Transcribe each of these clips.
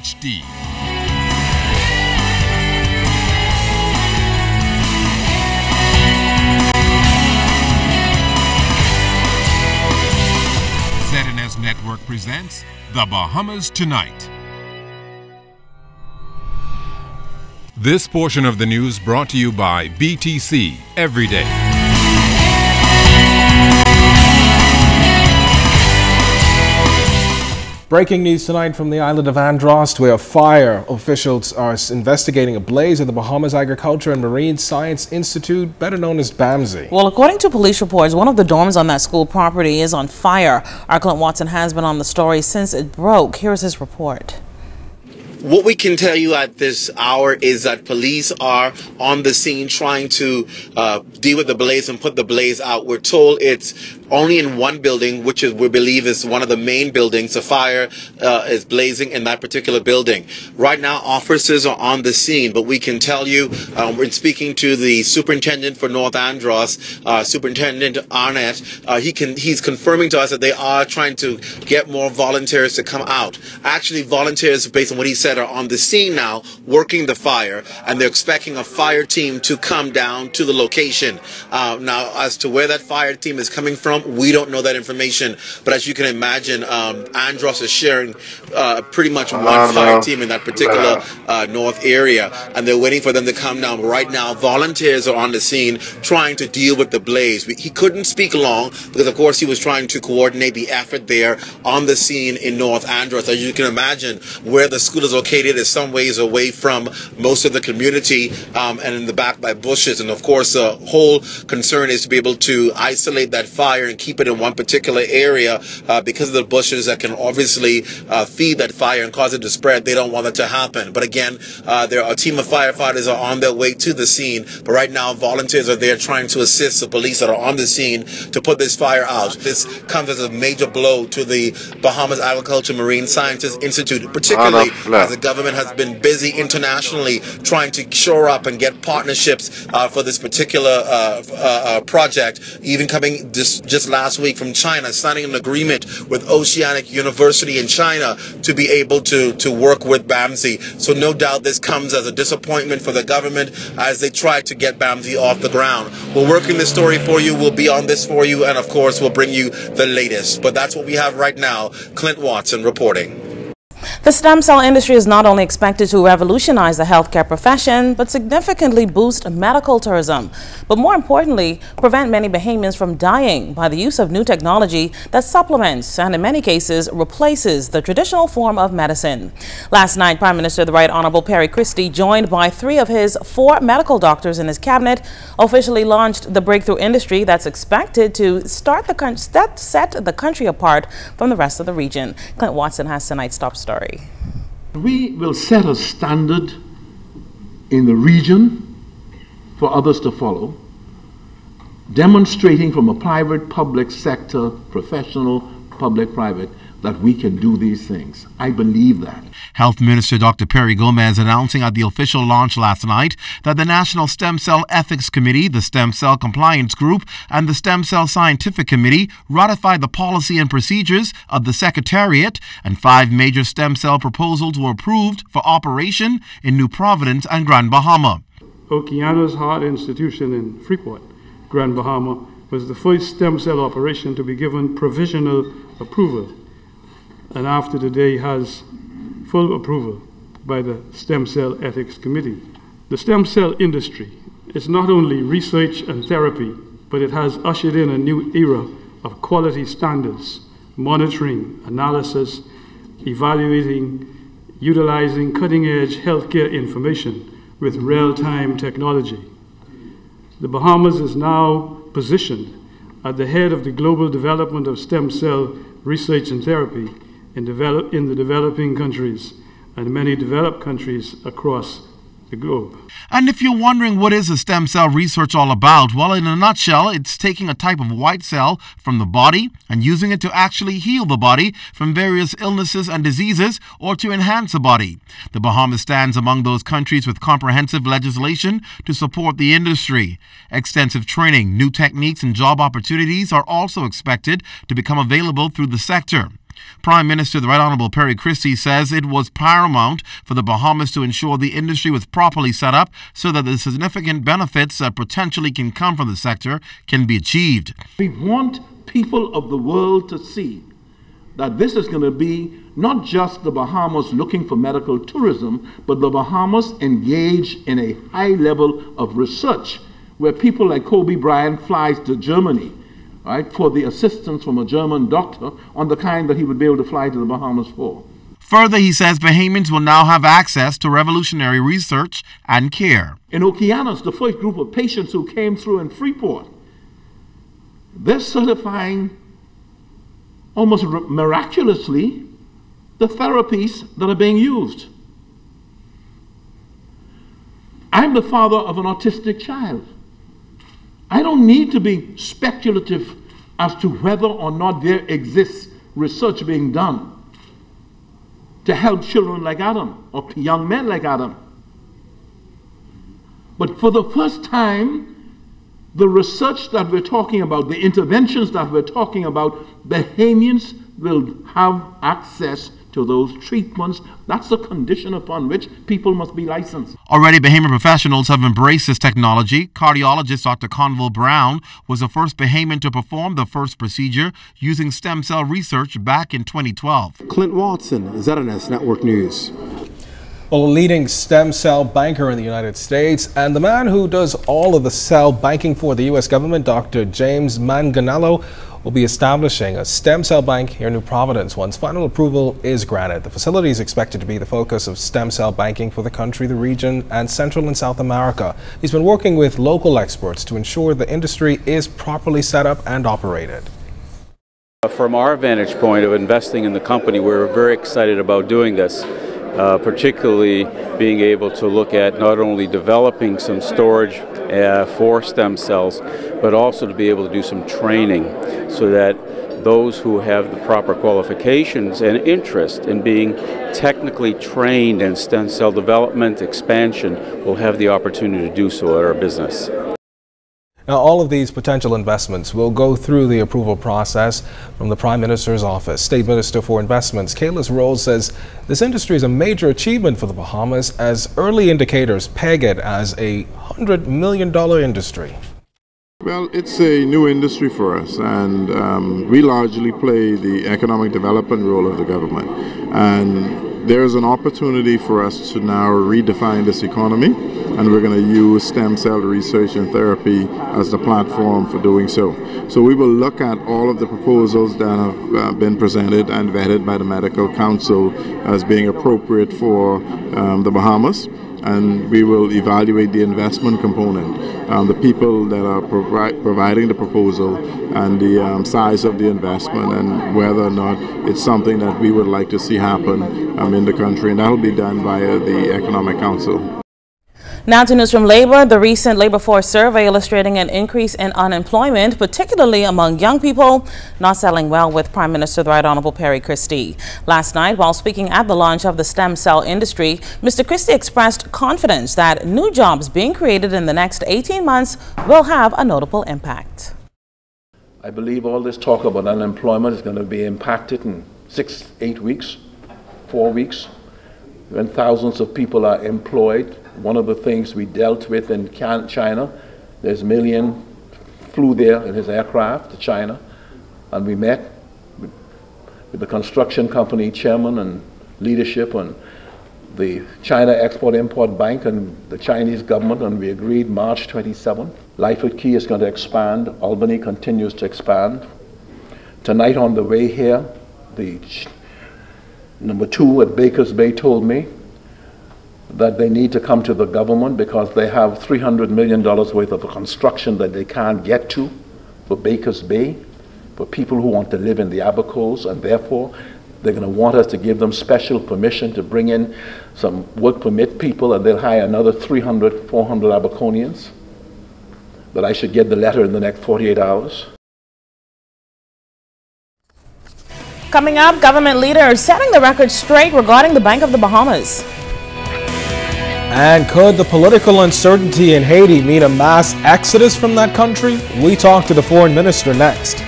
HD. ZNS Network presents The Bahamas Tonight. This portion of the news brought to you by BTC Every Day. Breaking news tonight from the island of Andros, where fire officials are investigating a blaze at the Bahamas Agriculture and Marine Science Institute, better known as BAMSI. Well, according to police reports, one of the dorms on that school property is on fire. Our Clint Watson has been on the story since it broke. Here's his report. What we can tell you at this hour is that police are on the scene trying to deal with the blaze and put the blaze out. We're told it's only in one building, which is, we believe is one of the main buildings. The fire is blazing in that particular building. Right now, officers are on the scene, but we can tell you, we're speaking to the superintendent for North Andros, Superintendent Arnett. He's confirming to us that they are trying to get more volunteers to come out. Actually, volunteers, based on what he said, are on the scene now working the fire, and they're expecting a fire team to come down to the location. Now, as to where that fire team is coming from, we don't know that information, but as you can imagine, Andros is sharing pretty much one fire team in that particular north area, and they're waiting for them to come down. Right now, volunteers are on the scene trying to deal with the blaze. He couldn't speak long because, of course, he was trying to coordinate the effort there on the scene in North Andros. As you can imagine, where the school is located is some ways away from most of the community, and in the back by bushes. And of course, the whole concern is to be able to isolate that fire and keep it in one particular area because of the bushes that can obviously feed that fire and cause it to spread. They don't want that to happen. But again, a team of firefighters are on their way to the scene. But right now, volunteers are there trying to assist the police that are on the scene to put this fire out. This comes as a major blow to the Bahamas Agriculture Marine Sciences Institute, particularly as the government has been busy internationally trying to shore up and get partnerships for this particular project. Even coming just last week from China, signing an agreement with Oceanic University in China to be able to work with BAMSI. So no doubt this comes as a disappointment for the government as they try to get BAMSI off the ground. We're working this story for you. We'll be on this for you, and of course we'll bring you the latest. But that's what we have right now. Clint Watson reporting. The stem cell industry is not only expected to revolutionize the healthcare profession, but significantly boost medical tourism. But more importantly, prevent many Bahamians from dying by the use of new technology that supplements and in many cases replaces the traditional form of medicine. Last night, Prime Minister the Right Honorable Perry Christie, joined by 3 of his 4 medical doctors in his cabinet, officially launched the breakthrough industry that's expected to set the country apart from the rest of the region. Clint Watson has tonight's top story. We will set a standard in the region for others to follow, demonstrating from a private, public sector, professional, public-private, that we can do these things. I believe that. Health Minister Dr. Perry Gomez announcing at the official launch last night that the National Stem Cell Ethics Committee, the Stem Cell Compliance Group, and the Stem Cell Scientific Committee ratified the policy and procedures of the Secretariat, and 5 major stem cell proposals were approved for operation in New Providence and Grand Bahama. Okeana's Heart Institution in Freeport, Grand Bahama, was the first stem cell operation to be given provisional approval, and after today has full approval by the Stem Cell Ethics Committee. The stem cell industry is not only research and therapy, but it has ushered in a new era of quality standards, monitoring, analysis, evaluating, utilizing cutting-edge healthcare information with real-time technology. The Bahamas is now positioned at the head of the global development of stem cell research and therapy in the developing countries and many developed countries across the globe. And if you're wondering what is a stem cell research all about, well, in a nutshell, it's taking a type of white cell from the body and using it to actually heal the body from various illnesses and diseases or to enhance the body. The Bahamas stands among those countries with comprehensive legislation to support the industry. Extensive training, new techniques, and job opportunities are also expected to become available through the sector. Prime Minister the Right Honourable Perry Christie says it was paramount for the Bahamas to ensure the industry was properly set up so that the significant benefits that potentially can come from the sector can be achieved. We want people of the world to see that this is going to be not just the Bahamas looking for medical tourism, but the Bahamas engaged in a high level of research where people like Kobe Bryant flies to Germany, right, for the assistance from a German doctor on the kind that he would be able to fly to the Bahamas for. Further, he says Bahamians will now have access to revolutionary research and care. In Okeanos, the first group of patients who came through in Freeport, they're certifying almost miraculously the therapies that are being used. I'm the father of an autistic child. I don't need to be speculative as to whether or not there exists research being done to help children like Adam or young men like Adam. But for the first time, the research that we're talking about, the interventions that we're talking about, Bahamians will have access to those treatments. That's the condition upon which people must be licensed. Already, Bahamian professionals have embraced this technology. Cardiologist Dr. Conville Brown was the first Bahamian to perform the first procedure using stem cell research back in 2012. Clint Watson, ZNS Network News. Well, a leading stem cell banker in the United States and the man who does all of the cell banking for the U.S. government, Dr. James Manganello, will be establishing a stem cell bank here in New Providence once final approval is granted. The facility is expected to be the focus of stem cell banking for the country, the region, and Central and South America. He's been working with local experts to ensure the industry is properly set up and operated. From our vantage point of investing in the company, we're very excited about doing this. Particularly being able to look at not only developing some storage for stem cells, but also to be able to do some training so that those who have the proper qualifications and interest in being technically trained in stem cell development, expansion, will have the opportunity to do so at our business. Now, all of these potential investments will go through the approval process from the Prime Minister's office. State Minister for Investments, Kaylis Rose, says this industry is a major achievement for the Bahamas as early indicators peg it as a $100 million industry. Well, it's a new industry for us, and we largely play the economic development role of the government. And there's an opportunity for us to now redefine this economy, and we're going to use stem cell research and therapy as the platform for doing so. So we will look at all of the proposals that have been presented and vetted by the Medical Council as being appropriate for the Bahamas, and we will evaluate the investment component, the people that are providing the proposal, and the size of the investment, and whether or not it's something that we would like to see happen in the country, and that will be done via the Economic Council. Now to news from labor. The recent labor force survey illustrating an increase in unemployment, particularly among young people, not settling well with Prime Minister the Right Honourable Perry Christie. Last night, while speaking at the launch of the stem cell industry, Mr. Christie expressed confidence that new jobs being created in the next 18 months will have a notable impact. I believe all this talk about unemployment is going to be impacted in 6, 8 weeks, 4 weeks, when thousands of people are employed. One of the things we dealt with in China, there's Million flew there in his aircraft to China, and we met with the construction company chairman and leadership and the China Export-Import Bank and the Chinese government, and we agreed March 27th. Life at Key is going to expand. Albany continues to expand. Tonight on the way here, the number 2 at Baker's Bay told me that they need to come to the government because they have $300 million worth of construction that they can't get to for Baker's Bay, for people who want to live in the Abacos, and therefore they're going to want us to give them special permission to bring in some work permit people, and they'll hire another 300, 400 Abaconians. That I should get the letter in the next 48 hours. Coming up, government leaders setting the record straight regarding the Bank of the Bahamas. And could the political uncertainty in Haiti mean a mass exodus from that country? We talk to the foreign minister next.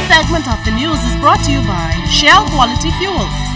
Segment segment of the news is brought to you by Shell Quality Fuels.